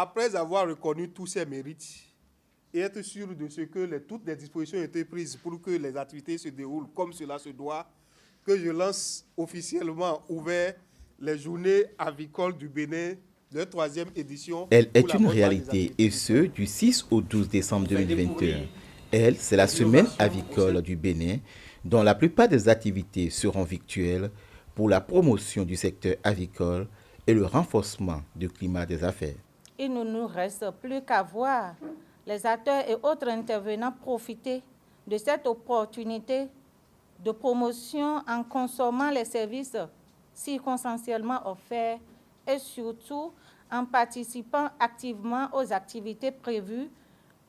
Après avoir reconnu tous ces mérites et être sûr de ce que toutes les dispositions ont été prises pour que les activités se déroulent comme cela se doit, que je lance officiellement ouvert les journées avicoles du Bénin de 3e édition. Elle est une réalité et ce, du 6 au 12 décembre 2021. Elle, c'est la semaine avicole du Bénin, dont la plupart des activités seront virtuelles pour la promotion du secteur avicole et le renforcement du climat des affaires. Il ne nous reste plus qu'à voir les acteurs et autres intervenants profiter de cette opportunité de promotion en consommant les services circonstanciellement offerts et surtout en participant activement aux activités prévues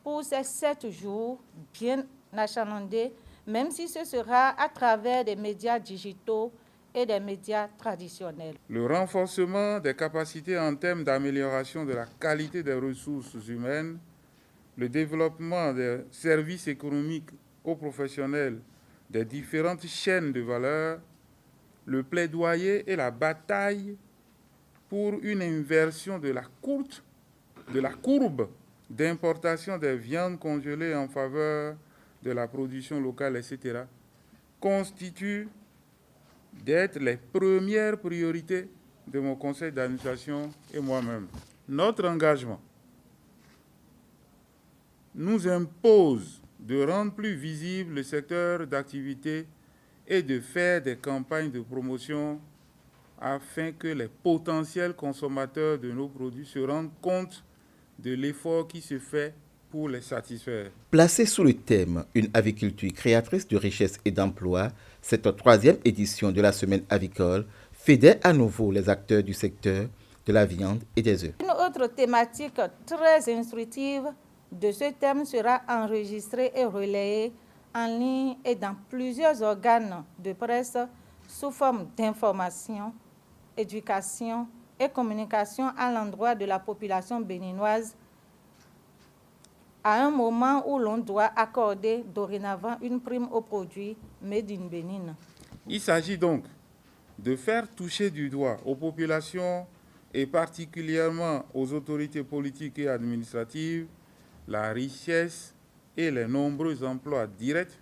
pour ces 7 jours bien achalandés, même si ce sera à travers des médias digitaux et des médias traditionnels. Le renforcement des capacités en termes d'amélioration de la qualité des ressources humaines, le développement des services économiques aux professionnels des différentes chaînes de valeur, le plaidoyer et la bataille pour une inversion de la courbe d'importation des viandes congelées en faveur de la production locale, etc., constituent d'être les premières priorités de mon conseil d'administration et moi-même. Notre engagement nous impose de rendre plus visible le secteur d'activité et de faire des campagnes de promotion afin que les potentiels consommateurs de nos produits se rendent compte de l'effort qui se fait pour les satisfaire. Placée sous le thème « Une aviculture créatrice de richesses et d'emplois », cette 3e édition de la semaine avicole fédère à nouveau les acteurs du secteur de la viande et des œufs. Une autre thématique très instructive de ce thème sera enregistrée et relayée en ligne et dans plusieurs organes de presse sous forme d'information, éducation et communication à l'endroit de la population béninoise à un moment où l'on doit accorder dorénavant une prime aux produits made in Bénin. Il s'agit donc de faire toucher du doigt aux populations et particulièrement aux autorités politiques et administratives la richesse et les nombreux emplois directs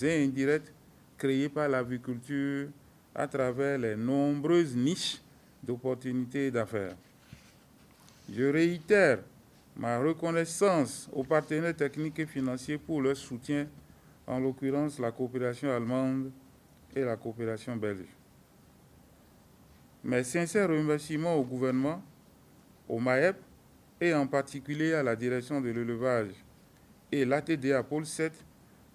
et indirects créés par l'aviculture à travers les nombreuses niches d'opportunités d'affaires. Je réitère ma reconnaissance aux partenaires techniques et financiers pour leur soutien, en l'occurrence la coopération allemande et la coopération belge. Mes sincères remerciements au gouvernement, au MAEP et en particulier à la direction de l'élevage et l'ATDA Pôle 7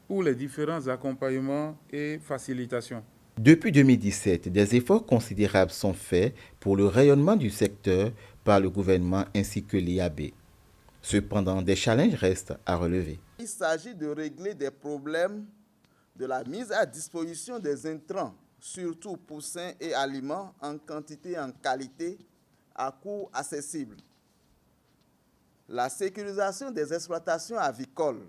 pour les différents accompagnements et facilitations. Depuis 2017, des efforts considérables sont faits pour le rayonnement du secteur par le gouvernement ainsi que l'IAB. Cependant, des challenges restent à relever. Il s'agit de régler des problèmes de la mise à disposition des intrants, surtout poussins et aliments en quantité et en qualité, à coût accessible. La sécurisation des exploitations avicoles,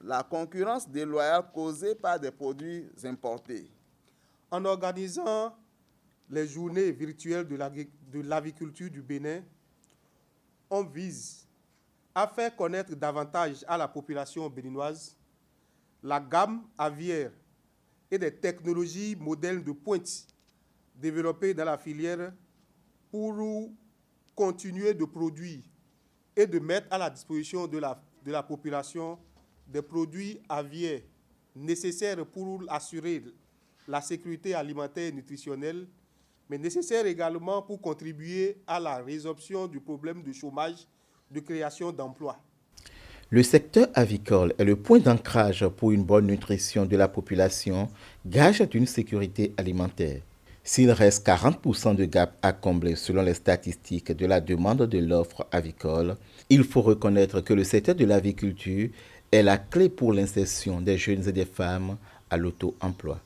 la concurrence déloyale causée par des produits importés. En organisant les journées virtuelles de l'aviculture du Bénin, on vise à faire connaître davantage à la population béninoise la gamme aviaire et des technologies modèles de pointe développées dans la filière pour continuer de produire et de mettre à la disposition de la population des produits aviaires nécessaires pour assurer la sécurité alimentaire et nutritionnelle, mais nécessaires également pour contribuer à la résorption du problème de chômage, de création d'emplois. Le secteur avicole est le point d'ancrage pour une bonne nutrition de la population, gage d'une sécurité alimentaire. S'il reste 40% de gap à combler selon les statistiques de la demande de l'offre avicole, il faut reconnaître que le secteur de l'aviculture est la clé pour l'insertion des jeunes et des femmes à l'auto-emploi.